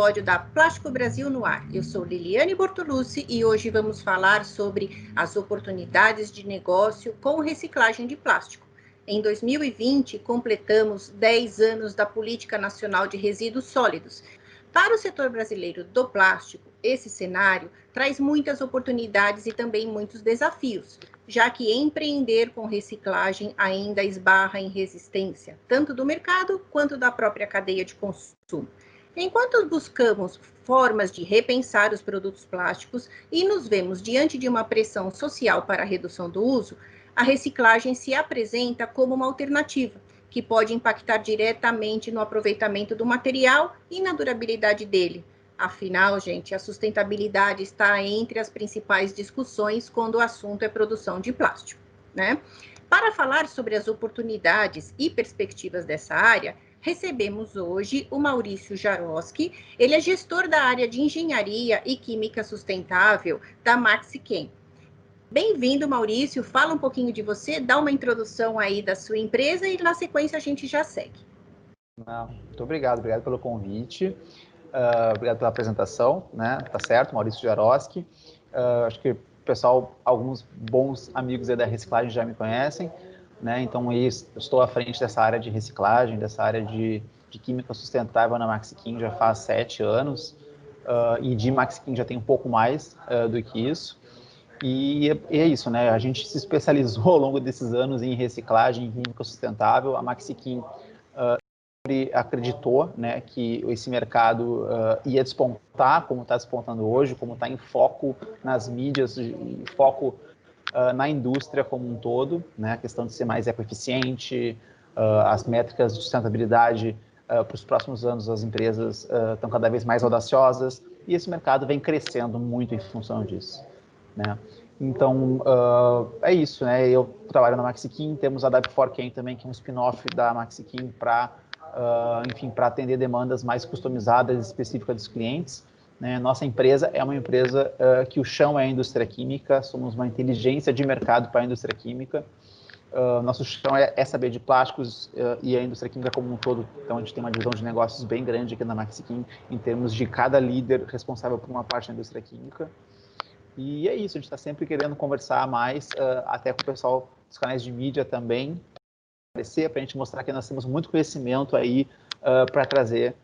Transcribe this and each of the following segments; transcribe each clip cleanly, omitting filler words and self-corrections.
episódio da Plástico Brasil no Ar. Eu sou Liliane Bortolucci e hoje vamos falar sobre as oportunidades de negócio com reciclagem de plástico. Em 2020, completamos 10 anos da Política Nacional de Resíduos Sólidos. Para o setor brasileiro do plástico, esse cenário traz muitas oportunidades e também muitos desafios, já que empreender com reciclagem ainda esbarra em resistência, tanto do mercado quanto da própria cadeia de consumo. Enquanto buscamos formas de repensar os produtos plásticos e nos vemos diante de uma pressão social para a redução do uso, a reciclagem se apresenta como uma alternativa, que pode impactar diretamente no aproveitamento do material e na durabilidade dele. Afinal, gente, a sustentabilidade está entre as principais discussões quando o assunto é produção de plástico, né? Para falar sobre as oportunidades e perspectivas dessa área, recebemos hoje o Maurício Jaroski. Ele é gestor da área de Engenharia e Química Sustentável da Maxichem. Bem-vindo, Maurício. Fala um pouquinho de você, dá uma introdução aí da sua empresa e na sequência a gente já segue. Muito obrigado pelo convite, obrigado pela apresentação, né? Tá certo, Maurício Jaroski. Acho que o pessoal, alguns bons amigos aí da reciclagem já me conhecem, né? Então, eu estou à frente dessa área de reciclagem, dessa área de química sustentável na Maxichem já faz 7 anos, e de Maxichem já tem um pouco mais do que isso. E é isso, né? A gente se especializou ao longo desses anos em reciclagem, em química sustentável. A Maxichem acreditou, né, que esse mercado ia despontar, como está despontando hoje, como está em foco nas mídias, em foco na indústria como um todo, né? A questão de ser mais ecoeficiente, as métricas de sustentabilidade para os próximos anos, as empresas estão cada vez mais audaciosas e esse mercado vem crescendo muito em função disso, né? Então, é isso, né? Eu trabalho na Maxichem, temos a W4Chem também, que é um spin-off da Maxichem para atender demandas mais customizadas e específicas dos clientes, né? Nossa empresa é uma empresa que o chão é a indústria química, somos uma inteligência de mercado para a indústria química. Nosso chão é saber de plásticos e a indústria química como um todo, então a gente tem uma divisão de negócios bem grande aqui na Maxichem, em termos de cada líder responsável por uma parte da indústria química. E é isso, a gente está sempre querendo conversar mais, até com o pessoal dos canais de mídia também, para a gente mostrar que nós temos muito conhecimento aí para trazer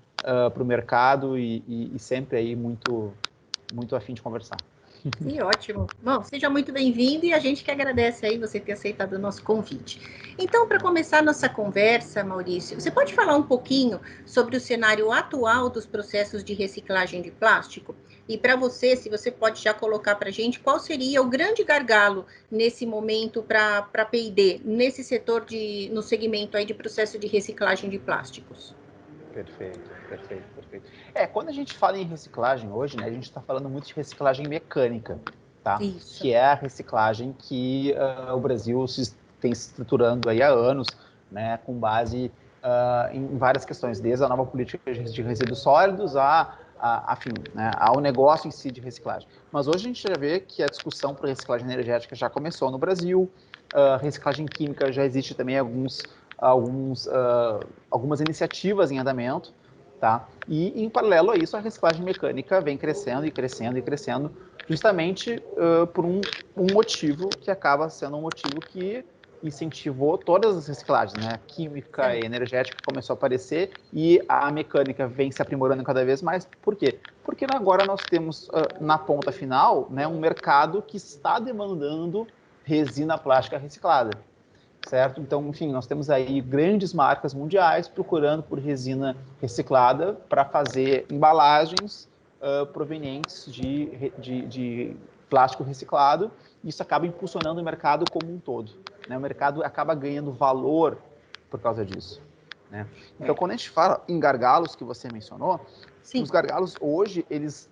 para o mercado e sempre aí muito a fim de conversar. Que ótimo. Bom, seja muito bem-vindo e a gente que agradece aí você ter aceitado o nosso convite. Então, para começar nossa conversa, Maurício, você pode falar um pouquinho sobre o cenário atual dos processos de reciclagem de plástico? E para você, se você pode já colocar para a gente, qual seria o grande gargalo nesse momento para a P&D, nesse setor, no segmento aí de processo de reciclagem de plásticos? Perfeito. Quando a gente fala em reciclagem hoje, né, a gente está falando muito de reciclagem mecânica, tá? Isso. Que é a reciclagem que o Brasil tem se estruturando aí há anos, né, com base em várias questões, desde a nova política de resíduos sólidos ao negócio em si de reciclagem. Mas hoje a gente já vê que a discussão por reciclagem energética já começou no Brasil, reciclagem química já existe também algumas iniciativas em andamento, tá? E em paralelo a isso a reciclagem mecânica vem crescendo, justamente por um motivo que acaba sendo um motivo que incentivou todas as reciclagens, né? A química e energética começou a aparecer e a mecânica vem se aprimorando cada vez mais. Por quê? Porque agora nós temos na ponta final, né, um mercado que está demandando resina plástica reciclada, certo? Então, enfim, nós temos aí grandes marcas mundiais procurando por resina reciclada para fazer embalagens provenientes de plástico reciclado. Isso acaba impulsionando o mercado como um todo, né? O mercado acaba ganhando valor por causa disso, né? Então, quando a gente fala em gargalos que você mencionou, sim, os gargalos hoje, eles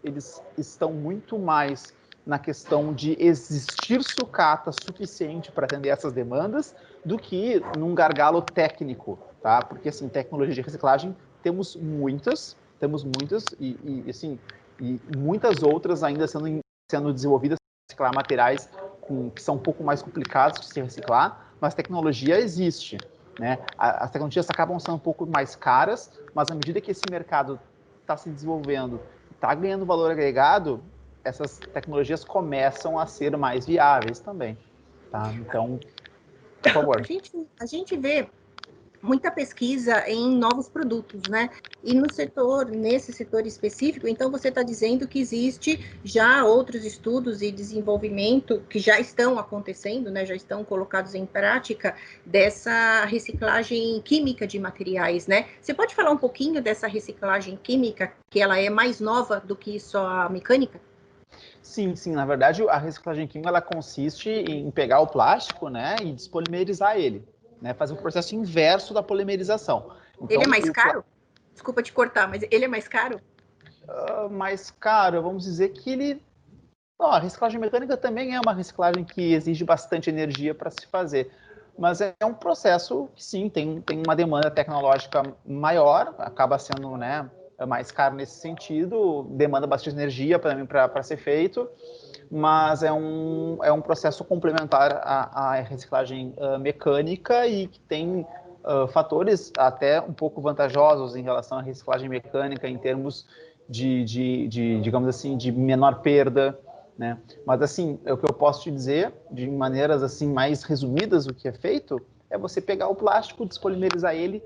estão muito mais na questão de existir sucata suficiente para atender essas demandas do que num gargalo técnico, tá? Porque, assim, tecnologia de reciclagem temos muitas e muitas outras ainda sendo desenvolvidas para reciclar materiais que são um pouco mais complicados de se reciclar, mas tecnologia existe, né? As tecnologias acabam sendo um pouco mais caras, mas à medida que esse mercado está se desenvolvendo, está ganhando valor agregado, essas tecnologias começam a ser mais viáveis também, tá? Então, por favor. A gente vê muita pesquisa em novos produtos, né? E nesse setor específico, então você está dizendo que existe já outros estudos e desenvolvimento que já estão acontecendo, né? Já estão colocados em prática dessa reciclagem química de materiais, né? Você pode falar um pouquinho dessa reciclagem química, que ela é mais nova do que só a mecânica? Sim, sim. Na verdade, a reciclagem química ela consiste em pegar o plástico, né, e despolimerizar ele, né, fazer um processo inverso da polimerização. Ele Então, é mais caro? Desculpa te cortar, mas ele é mais caro? mais caro, vamos dizer que ele... Bom, a reciclagem mecânica também é uma reciclagem que exige bastante energia para se fazer, mas é um processo que, sim, tem uma demanda tecnológica maior, acaba sendo, né, mais caro nesse sentido, demanda bastante energia para ser feito, mas é um processo complementar à reciclagem mecânica e que tem fatores até um pouco vantajosos em relação à reciclagem mecânica em termos digamos assim, de menor perda, né? Mas assim, o que eu posso te dizer, de maneiras assim mais resumidas, o que é feito é você pegar o plástico, despolimerizar ele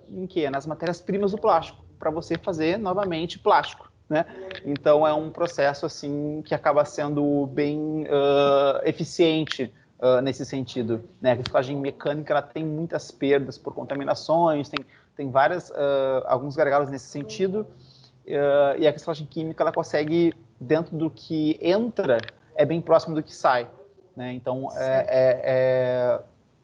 em quê? Nas matérias-primas do plástico, para você fazer novamente plástico, né? Então é um processo assim que acaba sendo bem eficiente nesse sentido, né? A reciclagem mecânica ela tem muitas perdas por contaminações, tem várias alguns gargalos nesse sentido, e a reciclagem química ela consegue, dentro do que entra, é bem próximo do que sai, né? Então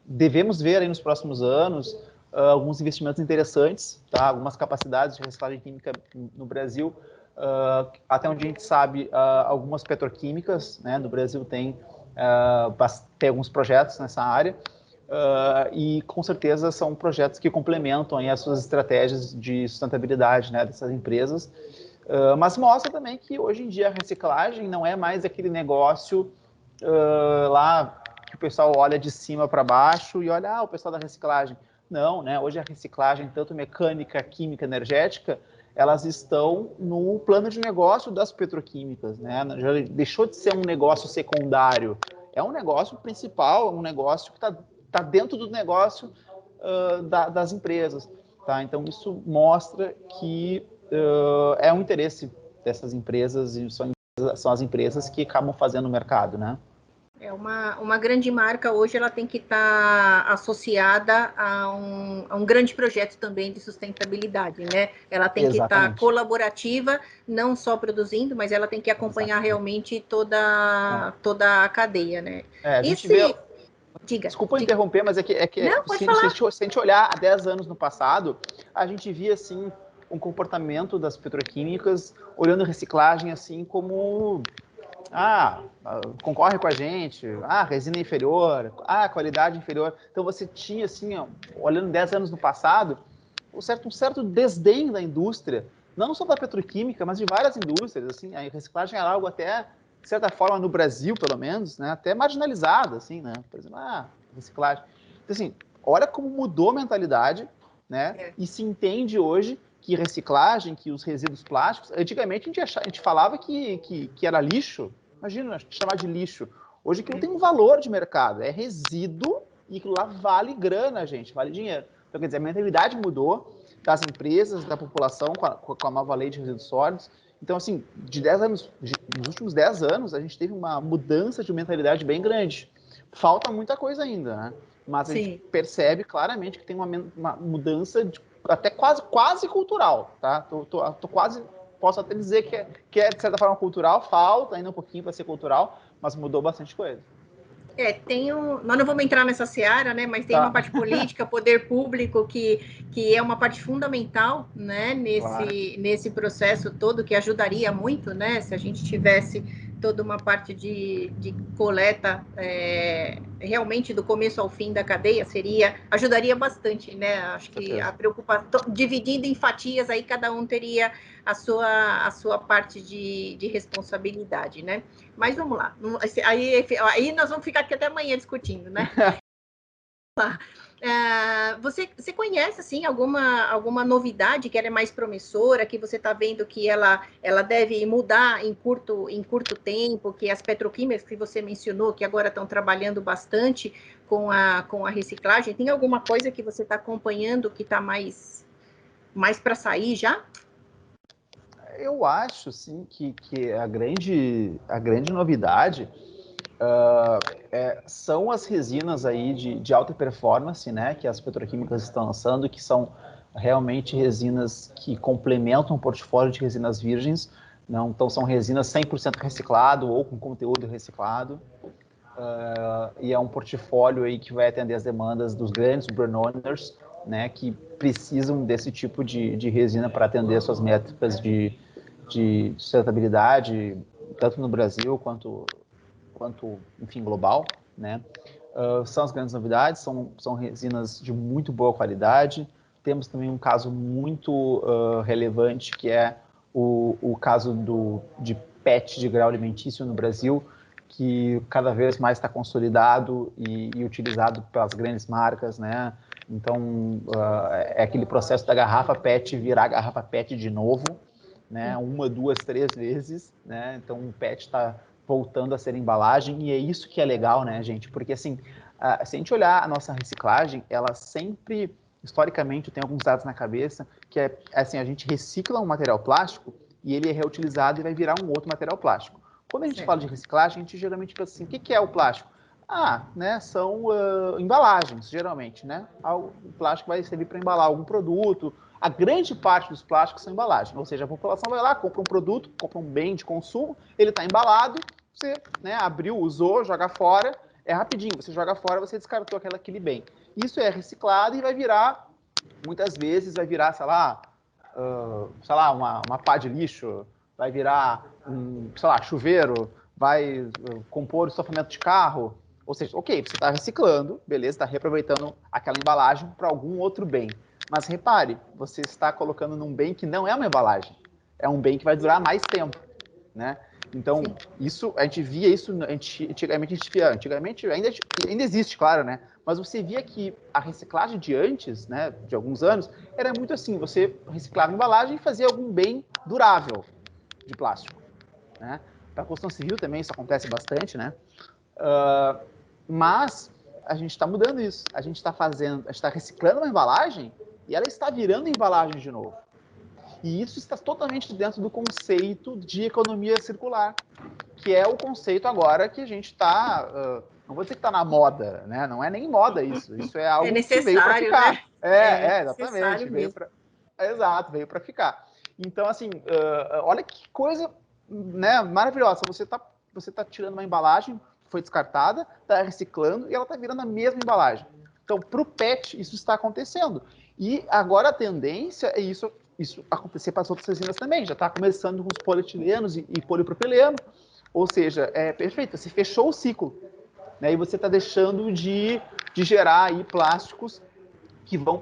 devemos ver aí nos próximos anos alguns investimentos interessantes, tá? Algumas capacidades de reciclagem química no Brasil. Até onde a gente sabe, algumas petroquímicas, né, no Brasil tem alguns projetos nessa área, e com certeza são projetos que complementam aí as suas estratégias de sustentabilidade, né, dessas empresas, mas mostra também que hoje em dia a reciclagem não é mais aquele negócio lá que o pessoal olha de cima para baixo e olha, o pessoal da reciclagem. Não, né? Hoje a reciclagem, tanto mecânica, química, energética, elas estão no plano de negócio das petroquímicas, né? Já deixou de ser um negócio secundário, é um negócio principal, um negócio que está dentro do negócio das empresas, tá? Então isso mostra que é um interesse dessas empresas e são as empresas que acabam fazendo o mercado, né? É uma grande marca hoje, ela tem que estar associada a um grande projeto também de sustentabilidade, né? Ela tem que estar Exatamente. colaborativa, não só produzindo, mas ela tem que acompanhar realmente toda a cadeia, né? A gente vê... Diga. Desculpa interromper, mas Não, pode se falar. a gente olhar há 10 anos no passado, a gente via, assim, um comportamento das petroquímicas olhando reciclagem, assim, como... concorre com a gente, resina inferior, qualidade inferior. Então você tinha, assim, olhando 10 anos no passado, um certo desdém da indústria, não só da petroquímica, mas de várias indústrias, assim, a reciclagem era algo até, de certa forma, no Brasil, pelo menos, né, até marginalizado, assim, né, por exemplo, reciclagem. Então, assim, olha como mudou a mentalidade, né, e se entende hoje que reciclagem, que os resíduos plásticos, antigamente a gente falava que era lixo, imagina, chamar de lixo. Hoje aquilo tem um valor de mercado, é resíduo e aquilo lá vale grana, gente, vale dinheiro. Então, quer dizer, a mentalidade mudou das empresas, da população com a nova lei de resíduos sólidos. Então, assim, nos últimos 10 anos, a gente teve uma mudança de mentalidade bem grande. Falta muita coisa ainda, né? Mas a gente percebe claramente que tem uma mudança até quase cultural, tá? Tô quase, posso até dizer que é, de certa forma, cultural, falta ainda um pouquinho para ser cultural, mas mudou bastante coisa. Nós não vamos entrar nessa seara, né? Mas tem uma parte política, poder público, que é uma parte fundamental, né? Nesse processo todo, que ajudaria muito, né? Se a gente tivesse toda uma parte de coleta realmente do começo ao fim da cadeia, ajudaria bastante, né? Acho que a preocupação, dividindo em fatias, aí cada um teria a sua parte de responsabilidade, né? Mas vamos lá. Aí nós vamos ficar aqui até amanhã discutindo, né? Você conhece, assim, alguma novidade que ela é mais promissora, que você está vendo que ela deve mudar em curto tempo, que as petroquímicas que você mencionou, que agora estão trabalhando bastante com a reciclagem, tem alguma coisa que você está acompanhando que está mais para sair já? Eu acho, sim, que a grande novidade são as resinas aí de alta performance, né, que as petroquímicas estão lançando, que são realmente resinas que complementam o portfólio de resinas virgens, não, então são resinas 100% reciclado ou com conteúdo reciclado, e é um portfólio aí que vai atender as demandas dos grandes brand owners, né, que precisam desse tipo de resina para atender suas métricas de sustentabilidade, tanto no Brasil quanto enfim, global, né? São as grandes novidades, são resinas de muito boa qualidade. Temos também um caso muito relevante, que é o caso de PET de grau alimentício no Brasil, que cada vez mais está consolidado e utilizado pelas grandes marcas, né? Então, é aquele processo da garrafa PET virar garrafa PET de novo, né? 1, 2, 3 vezes, né? Então, o PET está voltando a ser embalagem, e é isso que é legal, né, gente? Porque, assim, se a gente olhar a nossa reciclagem, ela sempre, historicamente, eu tenho alguns dados na cabeça, que é, assim, a gente recicla um material plástico e ele é reutilizado e vai virar um outro material plástico. Quando a gente fala de reciclagem, a gente geralmente pensa assim, o que é o plástico? Né, são embalagens, geralmente, né? O plástico vai servir para embalar algum produto. A grande parte dos plásticos são embalagens, ou seja, a população vai lá, compra um produto, compra um bem de consumo, ele está embalado, você, né, abriu, usou, joga fora, é rapidinho, você joga fora, você descartou aquele bem. Isso é reciclado e vai virar, muitas vezes, vai virar, sei lá, uma pá de lixo, vai virar chuveiro, vai compor o estofamento de carro. Ou seja, ok, você está reciclando, beleza, está reaproveitando aquela embalagem para algum outro bem. Mas repare, você está colocando num bem que não é uma embalagem, é um bem que vai durar mais tempo, né? Então, isso, a gente via isso, antigamente ainda existe, claro, né? Mas você via que a reciclagem de antes, né, de alguns anos, era muito assim, você reciclava a embalagem e fazia algum bem durável de plástico, né? Para a construção civil também isso acontece bastante, né? Mas a gente está mudando isso. A gente está reciclando uma embalagem e ela está virando embalagem de novo. E isso está totalmente dentro do conceito de economia circular, que é o conceito agora que a gente está... não vou dizer que está na moda, né? Não é nem moda isso. Isso é algo que veio para ficar. Né? Exatamente. Exato, veio para ficar. Então, assim, olha que coisa, né, maravilhosa. Você tá tirando uma embalagem que foi descartada, está reciclando e ela está virando a mesma embalagem. Então, para o PET, isso está acontecendo. E agora a tendência é isso acontecer para as outras resinas também. Já está começando com os polietilenos e polipropileno. Ou seja, é perfeito, você fechou o ciclo, né? E você está deixando de gerar aí plásticos que vão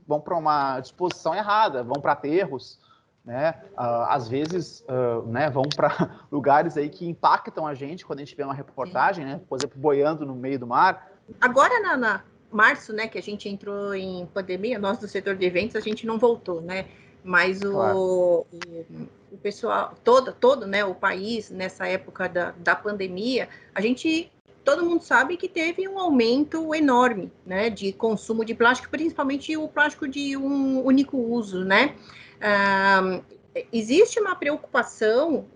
vão para uma disposição errada, vão para aterros, né? Às vezes, né, vão para lugares aí que impactam a gente quando a gente vê uma reportagem, né? Por exemplo, boiando no meio do mar. Agora, na março, né, que a gente entrou em pandemia, nós do setor de eventos, a gente não voltou, né? Mas o pessoal, todo, né, o país, nessa época da pandemia, todo mundo sabe que teve um aumento enorme, né, de consumo de plástico, principalmente o plástico de um único uso, né? Existe uma preocupação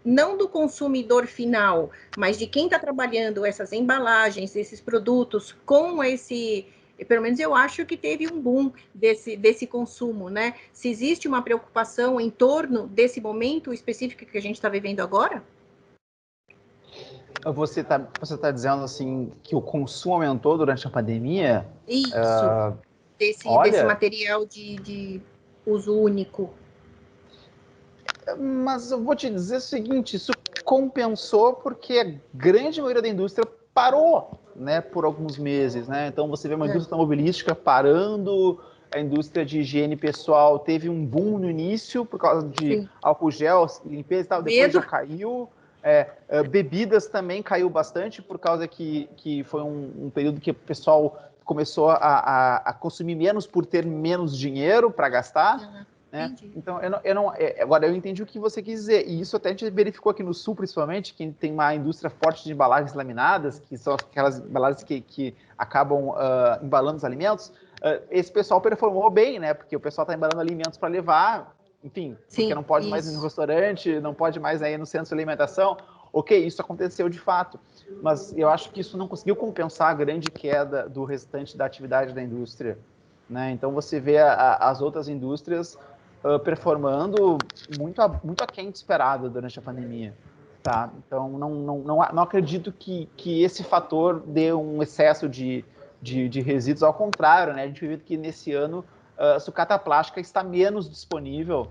não do consumidor final, mas de quem está trabalhando essas embalagens, esses produtos com pelo menos eu acho que teve um boom desse consumo, né? Se existe uma preocupação em torno desse momento específico que a gente está vivendo agora? Você tá dizendo assim que o consumo aumentou durante a pandemia? Isso, desse material de uso único. Mas eu vou te dizer o seguinte, isso compensou porque a grande maioria da indústria parou, né, por alguns meses, né? Então você vê uma indústria automobilística parando, a indústria de higiene pessoal teve um boom no início por causa de álcool gel, limpeza e tal, depois já caiu. Bebidas também caiu bastante, por causa que foi um período que o pessoal começou a consumir menos por ter menos dinheiro para gastar. Né? Então, agora eu entendi o que você quis dizer, e isso até a gente verificou aqui no Sul, principalmente, que tem uma indústria forte de embalagens laminadas, que são aquelas embalagens que acabam embalando os alimentos. Esse pessoal performou bem, né? Porque o pessoal está embalando alimentos para levar, enfim, porque não pode mais ir no restaurante, não pode mais ir no centro de alimentação. Ok, isso aconteceu de fato, mas eu acho que isso não conseguiu compensar a grande queda do restante da atividade da indústria. Né? Então você vê as outras indústrias performando muito aquém do esperado durante a pandemia. Tá? Então não acredito que esse fator dê um excesso de resíduos, ao contrário, né? A gente vê que nesse ano a sucata plástica está menos disponível,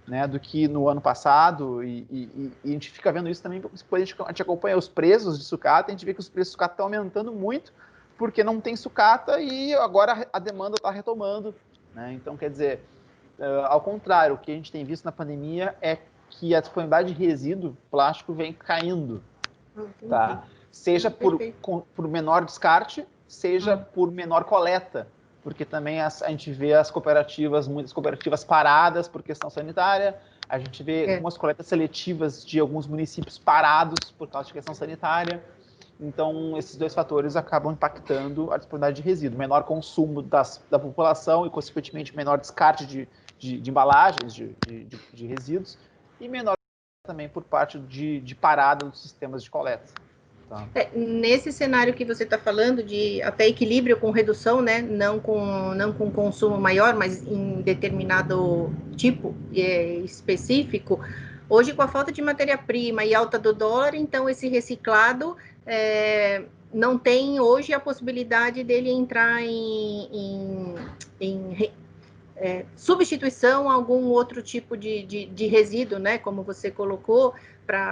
né, do que no ano passado, e a gente fica vendo isso também, depois a gente acompanha os preços de sucata, a gente vê que os preços de sucata estão aumentando muito, porque não tem sucata e agora a demanda está retomando. Né? Então, quer dizer, ao contrário, o que a gente tem visto na pandemia é que a disponibilidade de resíduo plástico vem caindo. Tá? Seja por menor descarte, seja por menor coleta, porque também a gente vê muitas cooperativas paradas por questão sanitária, a gente vê algumas coletas seletivas de alguns municípios parados por causa de questão sanitária. Então, esses dois fatores acabam impactando a disponibilidade de resíduo. Menor consumo da população e, consequentemente, menor descarte de embalagens, de resíduos, e menor também por parte de parada dos sistemas de coleta. Tá. Nesse cenário que você está falando, de até equilíbrio com redução, né? Não com consumo maior, mas em determinado tipo específico, hoje com a falta de matéria-prima e alta do dólar, então esse reciclado não tem hoje a possibilidade dele entrar em substituição a algum outro tipo de resíduo, né? Como você colocou,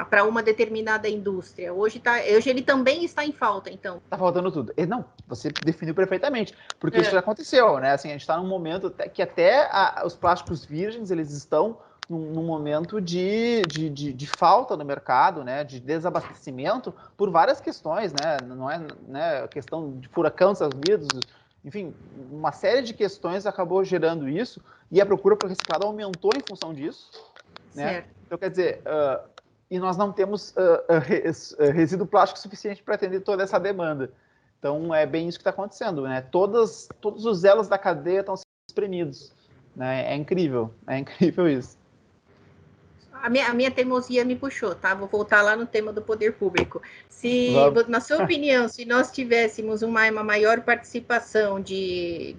para uma determinada indústria. Hoje ele também está em falta, então. Está faltando tudo. Não, você definiu perfeitamente, porque isso já aconteceu, né? Assim, a gente está num momento que até os plásticos virgens, eles estão num momento de falta no mercado, né? De desabastecimento por várias questões, né? Não é, né, a questão de furacão dos Estados Unidos, enfim, uma série de questões acabou gerando isso, e a procura por reciclado aumentou em função disso, né? Então, quer dizer, e nós não temos resíduo plástico suficiente para atender toda essa demanda. Então, é bem isso que está acontecendo, né? Todos os elos da cadeia estão sendo espremidos, né? É incrível isso. A minha teimosia me puxou, tá? Vou voltar lá no tema do poder público. Na sua opinião, se nós tivéssemos uma maior participação de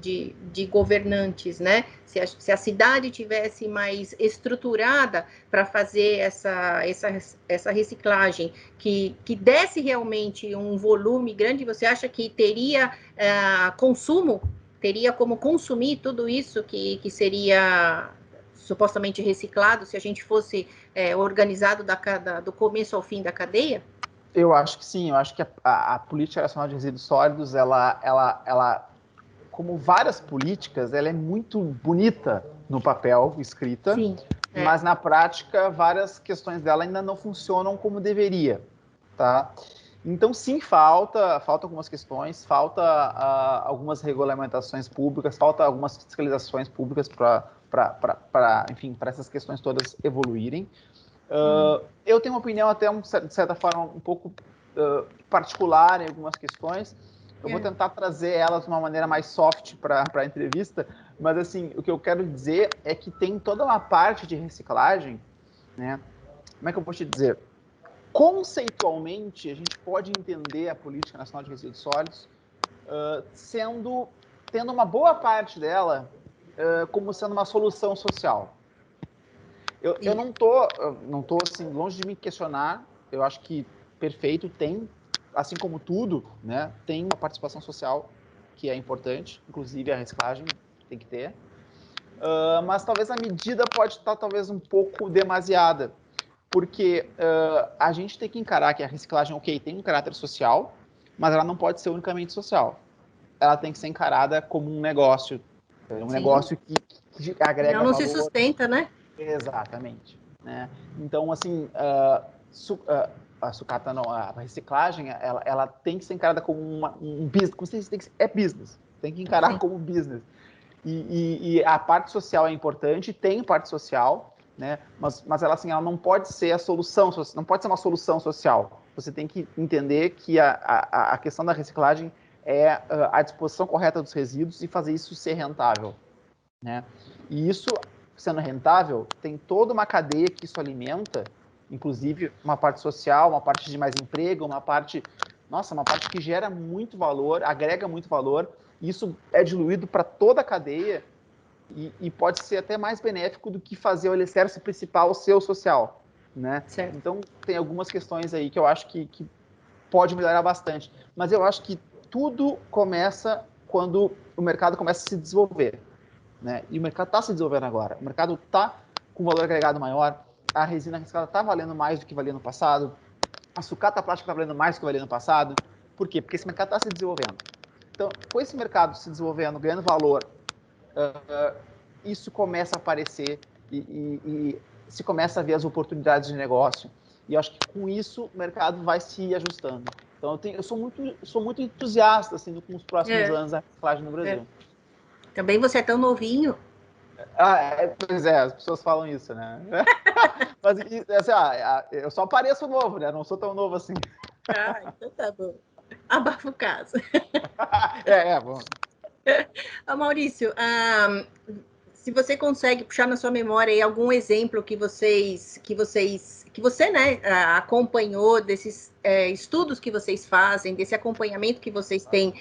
governantes, né? Se a cidade tivesse mais estruturada para fazer essa reciclagem, que desse realmente um volume grande, você acha que teria consumo? Teria como consumir tudo isso que seria supostamente reciclado, se a gente fosse organizado do começo ao fim da cadeia? Eu acho que sim, eu acho que a Política Nacional de Resíduos Sólidos, ela, como várias políticas, ela é muito bonita no papel, escrita, sim, mas na prática várias questões dela ainda não funcionam como deveria, tá? Então sim, falta algumas questões, falta algumas regulamentações públicas, falta algumas fiscalizações públicas enfim, para essas questões todas evoluírem. Eu tenho uma opinião até, de certa forma, um pouco particular em algumas questões. Eu vou tentar trazer elas de uma maneira mais soft para a entrevista, mas assim, o que eu quero dizer é que tem toda uma parte de reciclagem, né? Como é que eu vou te dizer? Conceitualmente, a gente pode entender a Política Nacional de Resíduos Sólidos tendo uma boa parte dela como sendo uma solução social. Eu não tô assim, longe de me questionar. Eu acho que perfeito, tem, assim como tudo, né, tem uma participação social que é importante, inclusive a reciclagem tem que ter. Mas talvez a medida pode estar talvez um pouco demasiada, porque a gente tem que encarar que a reciclagem, ok, tem um caráter social, mas ela não pode ser unicamente social. Ela tem que ser encarada como um negócio, negócio que agrega valor. Não se sustenta, né? Exatamente. Né? Então, assim, a sucata não, a reciclagem, ela tem que ser encarada como um business, como se tem que, é business, tem que encarar Sim. como business. E a parte social é importante, tem parte social, né? Mas ela, assim, ela não pode ser a solução, não pode ser uma solução social. Você tem que entender que a questão da reciclagem é a disposição correta dos resíduos e fazer isso ser rentável, né? E isso, sendo rentável, tem toda uma cadeia que isso alimenta, inclusive uma parte social, uma parte de mais emprego, uma parte que gera muito valor, agrega muito valor. Isso é diluído para toda a cadeia e pode ser até mais benéfico do que fazer o alicerce principal ser o social, né? Certo. Então, tem algumas questões aí que eu acho que pode melhorar bastante. Mas eu acho que tudo começa quando o mercado começa a se desenvolver, né? E o mercado está se desenvolvendo agora. O mercado está com valor agregado maior. A resina reciclada está valendo mais do que valia no passado. A sucata plástica está valendo mais do que valia no passado. Por quê? Porque esse mercado está se desenvolvendo. Então, com esse mercado se desenvolvendo, ganhando valor, isso começa a aparecer e se começa a ver as oportunidades de negócio. E eu acho que com isso o mercado vai se ajustando. Então, eu sou muito entusiasta assim, com os próximos anos da reciclagem no Brasil. Também você é tão novinho. Pois é, as pessoas falam isso, né? Mas assim, eu só pareço novo, né? Não sou tão novo assim. Então tá bom. Abafa o caso. Bom. Maurício, se você consegue puxar na sua memória aí algum exemplo que você, né, acompanhou desses estudos que vocês fazem, desse acompanhamento que vocês têm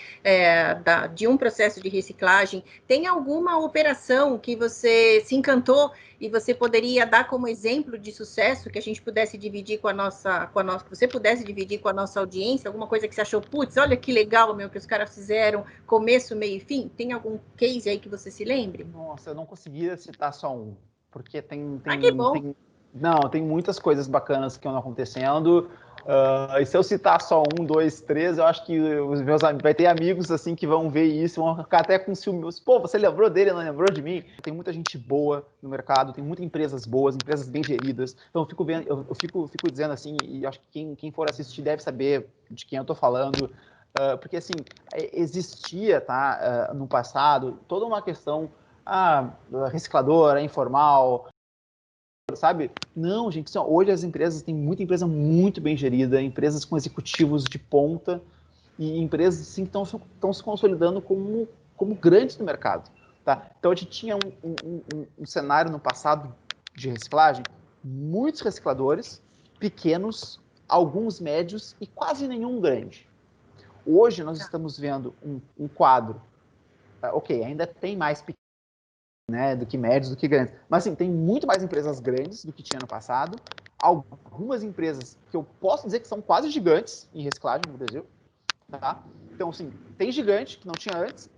de um processo de reciclagem, tem alguma operação que você se encantou e você poderia dar como exemplo de sucesso que a gente pudesse dividir que você pudesse dividir com a nossa audiência, alguma coisa que você achou, putz, olha que legal, meu, que os caras fizeram, começo, meio e fim? Tem algum case aí que você se lembre? Nossa, eu não conseguia citar só um, porque Que bom. tem muitas coisas bacanas que estão acontecendo. E se eu citar só um, dois, três, eu acho que os meus vai ter amigos assim que vão ver isso, vão ficar até com ciúmes. Pô, você lembrou dele, não lembrou de mim? Tem muita gente boa no mercado, tem muitas empresas boas, empresas bem geridas. Então eu fico dizendo assim, e acho que quem for assistir deve saber de quem eu tô falando. Porque assim, existia, tá, no passado, toda uma questão recicladora, informal, sabe? Não, gente, hoje as empresas, tem muita empresa muito bem gerida, empresas com executivos de ponta e empresas assim, que estão se consolidando como grandes no mercado. Tá? Então a gente tinha um cenário no passado de reciclagem, muitos recicladores, pequenos, alguns médios e quase nenhum grande. Hoje nós estamos vendo um quadro, ok, ainda tem mais pequenos, né, do que médios, do que grandes. Mas, assim, tem muito mais empresas grandes do que tinha no passado. Algumas empresas que eu posso dizer que são quase gigantes em reciclagem no Brasil. Tá? Então, assim, tem gigante que não tinha antes,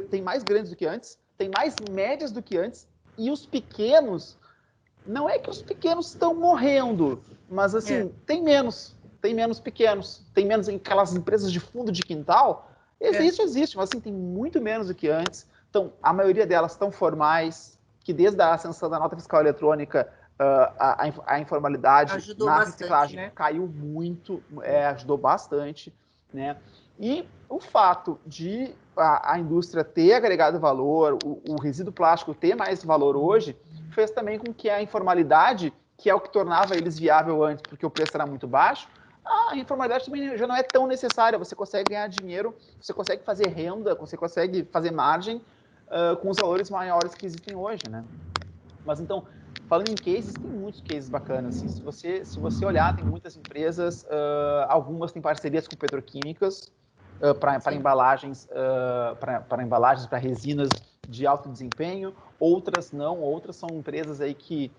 tem mais grandes do que antes, tem mais médias do que antes, e os pequenos, não é que os pequenos estão morrendo, mas, assim, tem menos pequenos, tem menos aquelas empresas de fundo de quintal. Isso existe, mas, assim, tem muito menos do que antes. Então, a maioria delas estão formais, que desde a ascensão da nota fiscal eletrônica, a informalidade Ajudou na bastante, reciclagem né? caiu muito, ajudou bastante, né? E o fato de a indústria ter agregado valor, o resíduo plástico ter mais valor hoje, fez também com que a informalidade, que é o que tornava eles viável antes, porque o preço era muito baixo, a informalidade também já não é tão necessária. Você consegue ganhar dinheiro, você consegue fazer renda, você consegue fazer margem com os valores maiores que existem hoje, né? Mas então, falando em cases, tem muitos cases bacanas. Assim. Se você olhar, tem muitas empresas, algumas têm parcerias com petroquímicas para embalagens, para resinas de alto desempenho. Outras não, outras são empresas aí que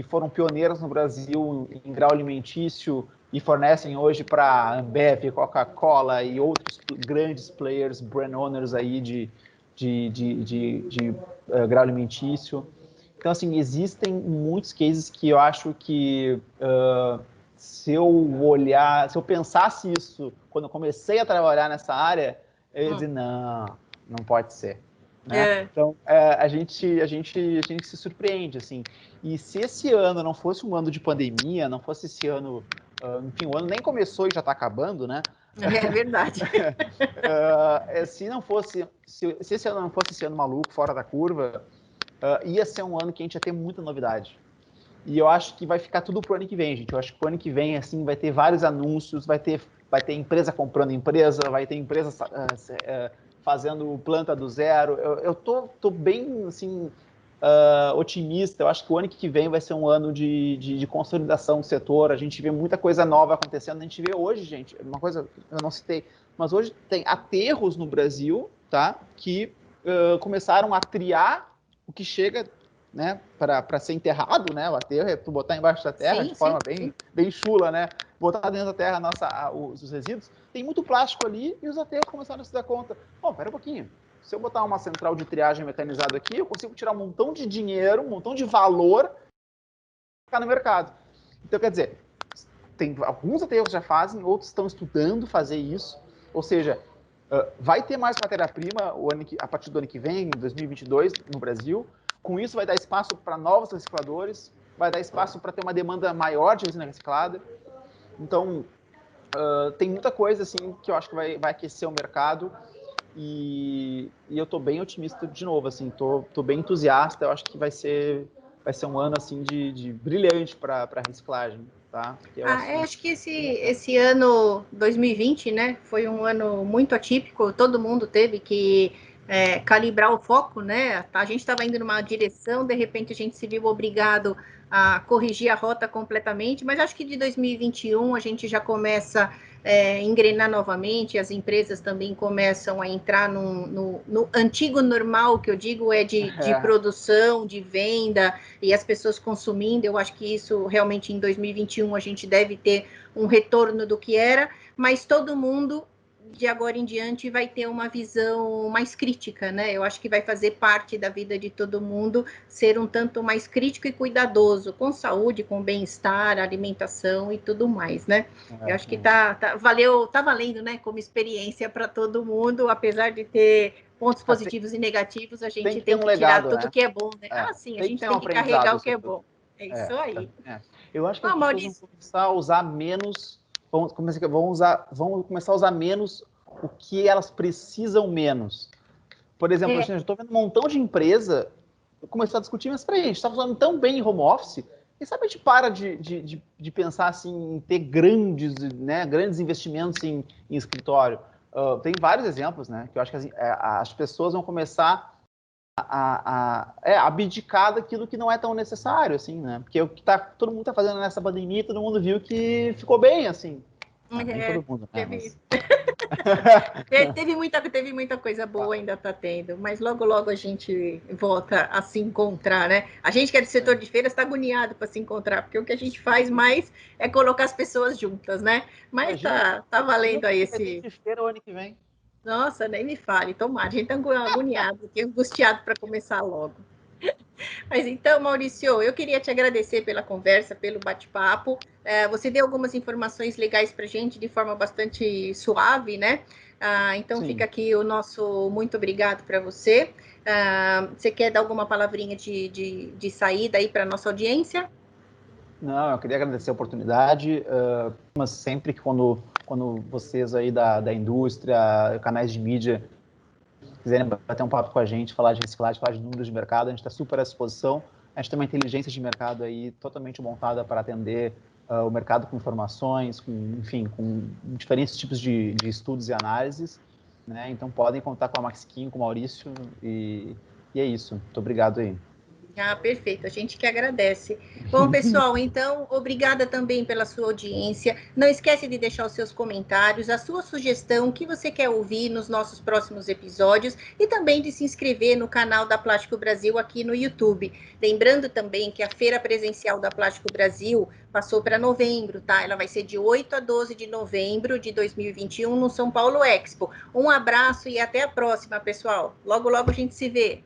foram pioneiras no Brasil em grau alimentício e fornecem hoje para Ambev, Coca-Cola e outros grandes players, brand owners aí de grau alimentício. Então, assim, existem muitos cases que eu acho que se eu pensasse isso quando eu comecei a trabalhar nessa área, eu ia dizer, não pode ser. Né? Então, a gente se surpreende, assim. E se esse ano não fosse um ano de pandemia, não fosse esse ano Enfim, o ano nem começou e já está acabando, né? É verdade. Se esse ano não fosse esse ano maluco, fora da curva, ia ser um ano que a gente ia ter muita novidade. E eu acho que vai ficar tudo pro ano que vem, gente. Eu acho que pro ano que vem, assim, vai ter vários anúncios, vai ter empresa comprando empresa, vai ter empresa fazendo planta do zero. Eu tô bem, assim, otimista. Eu acho que o ano que vem vai ser um ano de consolidação do setor. A gente vê muita coisa nova acontecendo. A gente vê hoje, gente, uma coisa eu não citei, mas hoje tem aterros no Brasil, tá? Que começaram a triar o que chega, né, para ser enterrado, né? O aterro é tu botar embaixo da terra de forma bem chula, né? Botar dentro da terra os resíduos. Tem muito plástico ali e os aterros começaram a se dar conta. Pera um pouquinho. Se eu botar uma central de triagem mecanizada aqui, eu consigo tirar um montão de dinheiro, um montão de valor ficar no mercado. Então, quer dizer, tem alguns aterros já fazem, outros estão estudando fazer isso. Ou seja, vai ter mais matéria-prima a partir do ano que vem, em 2022, no Brasil. Com isso, vai dar espaço para novos recicladores, vai dar espaço para ter uma demanda maior de resina reciclada. Então, tem muita coisa assim que eu acho que vai aquecer o mercado e eu estou bem otimista de novo, assim, tô bem entusiasta. Eu acho que vai ser um ano assim de brilhante para reciclagem, tá? Acho que esse ano 2020, né, foi um ano muito atípico. Todo mundo teve que calibrar o foco, né? A gente estava indo numa direção, de repente a gente se viu obrigado a corrigir a rota completamente, mas acho que de 2021 a gente já começa engrenar novamente, as empresas também começam a entrar no antigo normal, que eu digo de produção, de venda, e as pessoas consumindo. Eu acho que isso realmente em 2021 a gente deve ter um retorno do que era, mas todo mundo de agora em diante vai ter uma visão mais crítica, né? Eu acho que vai fazer parte da vida de todo mundo ser um tanto mais crítico e cuidadoso com saúde, com bem-estar, alimentação e tudo mais, né? Eu acho que tá valendo, né, como experiência para todo mundo, apesar de ter pontos positivos e negativos, a gente tem que tirar tudo que é bom, né? Sim, a gente tem que carregar o que é bom. É isso aí. Eu acho que as pessoas vão começar a usar menos, vão começar a usar menos o que elas precisam menos. Por exemplo, eu estou vendo um montão de empresa começar a discutir, mas peraí, a gente está funcionando tão bem em home office, e sabe, a gente para de pensar assim, em ter grandes investimentos em escritório. Tem vários exemplos, né? Que eu acho que as pessoas vão começar a abdicar daquilo que não é tão necessário, assim, né? Porque o que todo mundo está fazendo nessa pandemia, todo mundo viu que ficou bem, assim. Nem todo mundo, né? Mas... teve muita coisa boa, ainda está tendo, mas logo a gente volta a se encontrar, né? A gente que é do setor de feiras está agoniado para se encontrar, porque o que a gente faz mais é colocar as pessoas juntas, né? Mas tá valendo aí esse... de feira o ano que vem. Nossa, nem me fale, tomara, a gente está agoniado, angustiado para começar logo. Mas então, Maurício, eu queria te agradecer pela conversa, pelo bate-papo. Você deu algumas informações legais para a gente de forma bastante suave, né? Então, sim, fica aqui o nosso muito obrigado para você. Você quer dar alguma palavrinha de saída aí para a nossa audiência? Não, eu queria agradecer a oportunidade, mas sempre que quando vocês aí da indústria, canais de mídia, quiserem bater um papo com a gente, falar de reciclagem, falar de números de mercado, a gente está super à disposição. A gente tem uma inteligência de mercado aí totalmente montada para atender o mercado com informações, com diferentes tipos de estudos e análises, né? Então podem contar com a Maxquim, com o Maurício, e é isso. Muito obrigado aí. Perfeito, a gente que agradece. Bom, pessoal, então, obrigada também pela sua audiência. Não esquece de deixar os seus comentários, a sua sugestão, o que você quer ouvir nos nossos próximos episódios e também de se inscrever no canal da Plástico Brasil aqui no YouTube. Lembrando também que a Feira Presencial da Plástico Brasil passou para novembro, tá? Ela vai ser de 8 a 12 de novembro de 2021 no São Paulo Expo. Um abraço e até a próxima, pessoal. Logo a gente se vê.